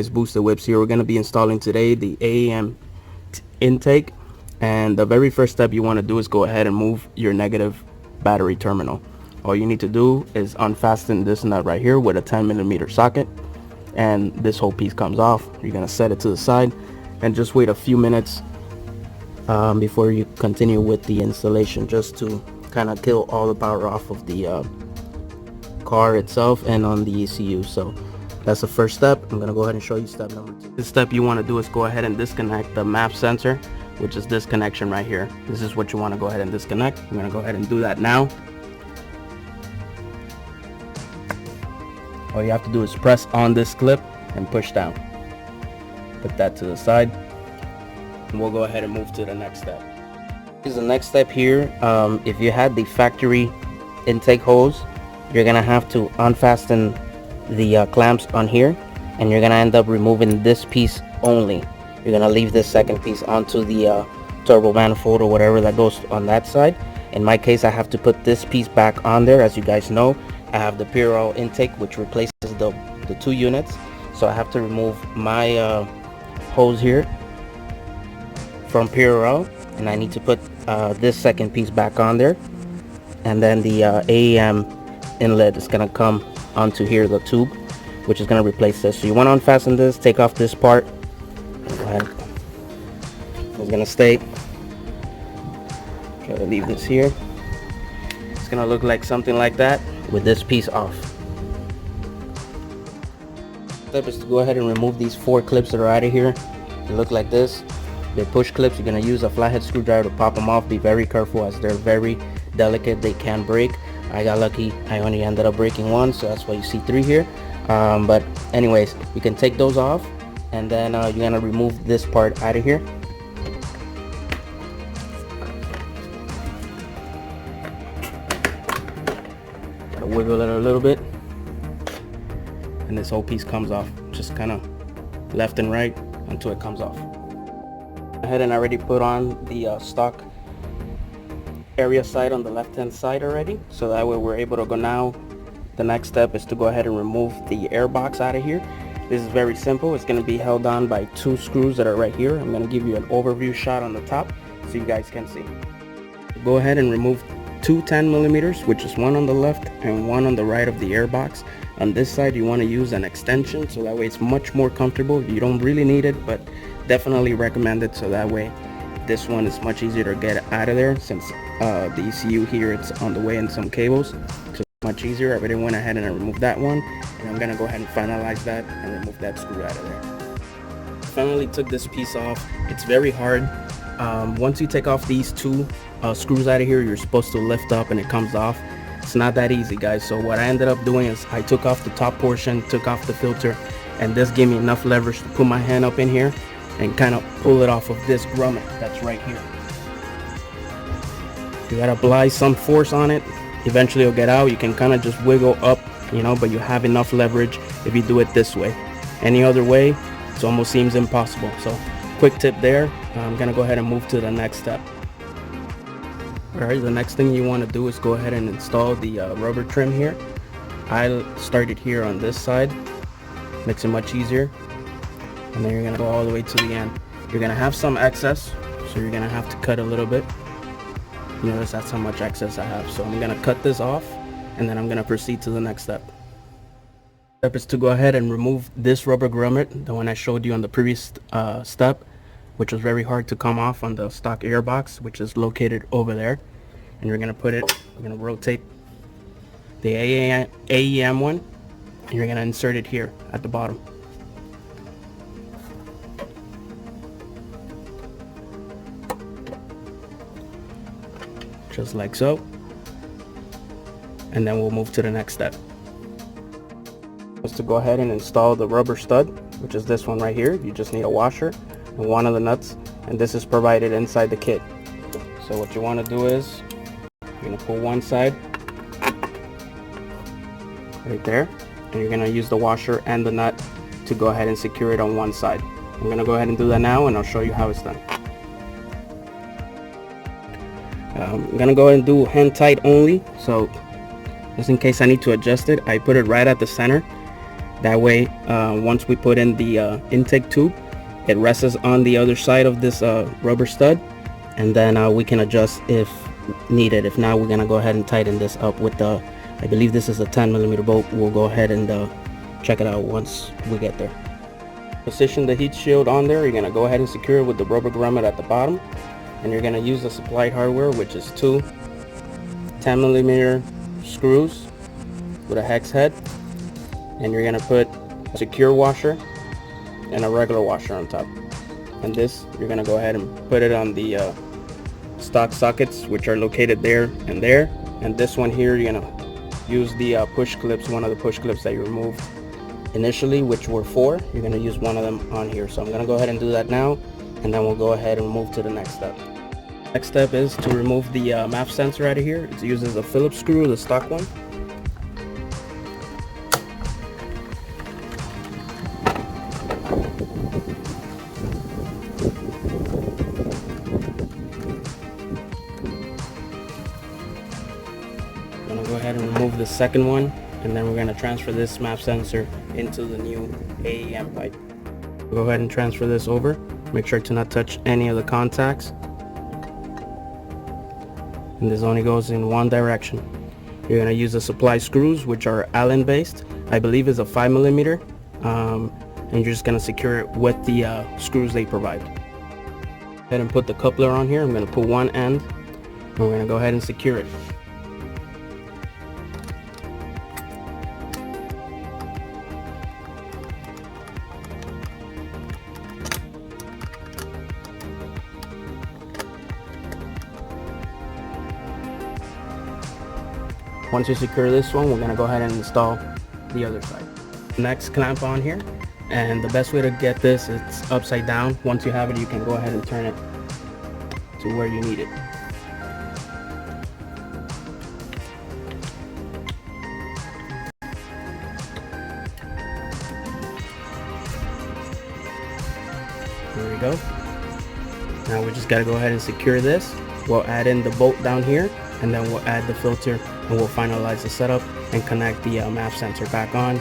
guys, Boosted Whips here. We're going to be installing today the AEM Intake, and the very first step you want to do is go ahead and move your negative battery terminal. All you need to do is unfasten this nut right here with a 10mm socket, and this whole piece comes off. You're going to set it to the side and just wait a few minutes before you continue with the installation, just to kind of kill all the power off of the car itself and on the ECU. So that's the first step. I'm going to go ahead and show you step number 2. This step you want to do is go ahead and disconnect the map sensor, which is this connection right here. This is what you want to go ahead and disconnect. I'm going to go ahead and do that now. All you have to do is press on this clip and push down. Put that to the side, and we'll go ahead and move to the next step. Here's the next step here. If you had the factory intake hose, you're going to have to unfasten the clamps on here, and you're gonna end up removing this piece only. You're gonna leave this second piece onto the turbo manifold or whatever that goes on that side. In my case, I have to put this piece back on there. As you guys know, I have the pure oil intake, which replaces the 2 units, so I have to remove my hose here from pure oil, and I need to put this second piece back on there, and then the AEM inlet is gonna come onto here, the tube, which is going to replace this. So you want to unfasten this, take off this part, and it's going to stay. Try to leave this here. It's going to look like something like that with this piece off. Step is to go ahead and remove these 4 clips that are out of here. They look like this. They're push clips. You're going to use a flathead screwdriver to pop them off. Be very careful, as they're very delicate. They can break. I got lucky, I only ended up breaking 1, so that's why you see 3 here. But anyways, you can take those off, and then you're gonna remove this part out of here. Gotta wiggle it a little bit, and this whole piece comes off, just kind of left and right until it comes off. Go ahead and already put on the stock area side on the left hand side already, so that way we're able to go. Now the next step is to go ahead and remove the air box out of here. This is very simple. It's going to be held on by 2 screws that are right here. I'm going to give you an overview shot on the top so you guys can see. Go ahead and remove 2 10mm, which is 1 on the left and 1 on the right of the air box. On this side you want to use an extension, so that way it's much more comfortable. You don't really need it, but definitely recommend it, so that way this one is much easier to get out of there, since the ECU here, it's on the way in some cables, so it's much easier. I already went ahead and I removed that one, and I'm gonna go ahead and finalize that and remove that screw out of there. Finally took this piece off. It's very hard. Once you take off these 2 screws out of here, you're supposed to lift up and it comes off. It's not that easy, guys. So what I ended up doing is I took off the top portion, took off the filter, and this gave me enough leverage to put my hand up in here and kind of pull it off of this grommet that's right here. You gotta apply some force on it. Eventually it'll get out. You can kind of just wiggle up, but you have enough leverage if you do it this way. Any other way, it almost seems impossible. So quick tip there. I'm gonna go ahead and move to the next step. Alright, the next thing you want to do is go ahead and install the rubber trim here. I started here on this side, makes it much easier, and then you're gonna go all the way to the end. You're gonna have some excess, so you're gonna have to cut a little bit. You notice that's how much excess I have, so I'm gonna cut this off, and then I'm gonna proceed to the next step. Step is to go ahead and remove this rubber grommet, the one I showed you on the previous step, which was very hard to come off on the stock air box, which is located over there. And you're gonna put it, you're gonna rotate the AEM one, and you're gonna insert it here at the bottom. Just like so. And then we'll move to the next step. Is to go ahead and install the rubber stud, which is this one right here. You just need a washer and 1 of the nuts, and this is provided inside the kit. So what you want to do is you're going to pull one side right there, and you're going to use the washer and the nut to go ahead and secure it on one side. I'm going to go ahead and do that now, and I'll show you how it's done. I'm going to go ahead and do hand tight only, so just in case I need to adjust it, I put it right at the center. That way, once we put in the intake tube, it rests on the other side of this rubber stud, and then we can adjust if needed. If not, we're gonna go ahead and tighten this up with the, I believe this is a 10mm bolt. We'll go ahead and check it out once we get there. Position the heat shield on there. You're gonna go ahead and secure it with the rubber grommet at the bottom, and you're gonna use the supplied hardware, which is two 10mm screws with a hex head, and you're gonna put a secure washer and a regular washer on top. And this, you're gonna go ahead and put it on the stock sockets, which are located there and there. And this one here, you're gonna use the push clips, one of the push clips that you removed initially, which were 4. You're gonna use one of them on here. So I'm gonna go ahead and do that now, and then we'll go ahead and move to the next step. Next step is to remove the MAP sensor out of here. It uses a Phillips screw, the stock one. I'm gonna go ahead and remove the second one, and then we're gonna transfer this MAP sensor into the new AEM pipe. Go ahead and transfer this over. Make sure to not touch any of the contacts. And this only goes in one direction. You're going to use the supply screws, which are Allen based. I believe is a 5mm, and you're just going to secure it with the screws they provide. Go ahead and put the coupler on here. I'm going to put one end, and we're going to go ahead and secure it. Once you secure this one, we're going to go ahead and install the other side. Next, clamp on here, and the best way to get this is upside down. Once you have it, you can go ahead and turn it to where you need it. There we go. Now we just got to go ahead and secure this. We'll add in the bolt down here, and then we'll add the filter, and we'll finalize the setup and connect the MAP sensor back on,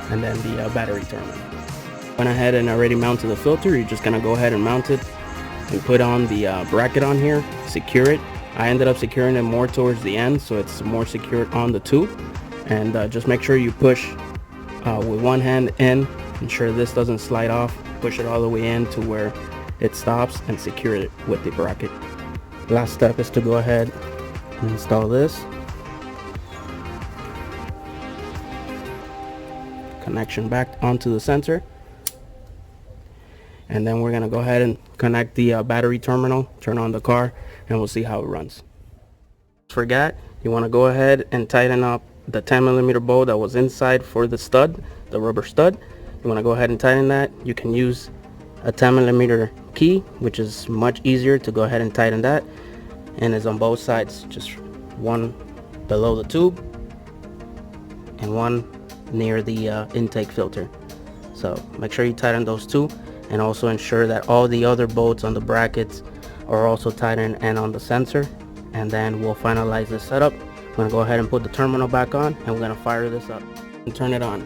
and then the battery terminal. Went ahead and already mounted the filter. You're just gonna go ahead and mount it and put on the bracket on here, secure it. I ended up securing it more towards the end, so it's more secured on the tube. And just make sure you push with one hand in, ensure this doesn't slide off. Push it all the way in to where it stops, and secure it with the bracket. Last step is to go ahead and install this. Connection back onto the sensor. And then we're going to go ahead and connect the battery terminal, turn on the car, and we'll see how it runs. Forget, you want to go ahead and tighten up the 10mm bolt that was inside for the stud, the rubber stud. You want to go ahead and tighten that. You can use a 10mm key, which is much easier to go ahead and tighten that, and it's on both sides, just one below the tube and one near the intake filter. So make sure you tighten those two, and also ensure that all the other bolts on the brackets are also tightened and on the sensor. And then we'll finalize this setup. I'm going to go ahead and put the terminal back on, and we're going to fire this up and turn it on.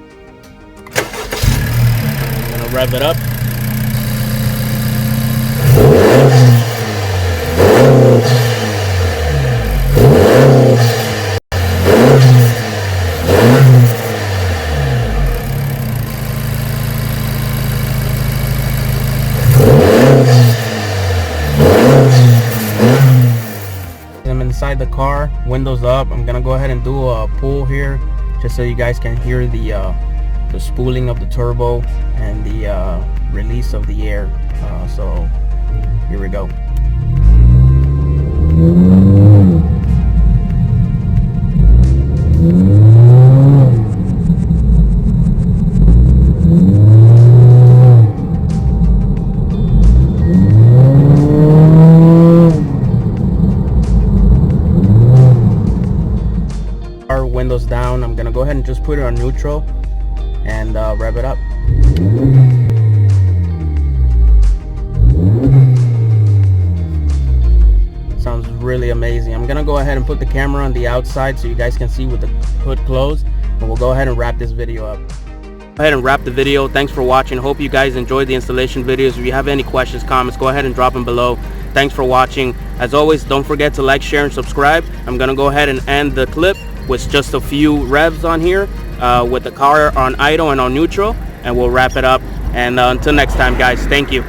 I'm going to rev it up. I'm inside the car, windows up. I'm gonna go ahead and do a pull here, just so you guys can hear the spooling of the turbo and the release of the air. So here we go. Our windows down. I'm gonna go ahead and just put it on neutral and rev it up. Sounds really amazing. I'm gonna go ahead and put the camera on the outside so you guys can see with the hood closed, and we'll go ahead and wrap this video up. Go ahead and wrap the video. Thanks for watching. Hope you guys enjoyed the installation videos. If you have any questions, comments, go ahead and drop them below. Thanks for watching. As always, don't forget to like, share, and subscribe. I'm gonna go ahead and end the clip with just a few revs on here with the car on idle and on neutral, and we'll wrap it up. And until next time, guys, thank you.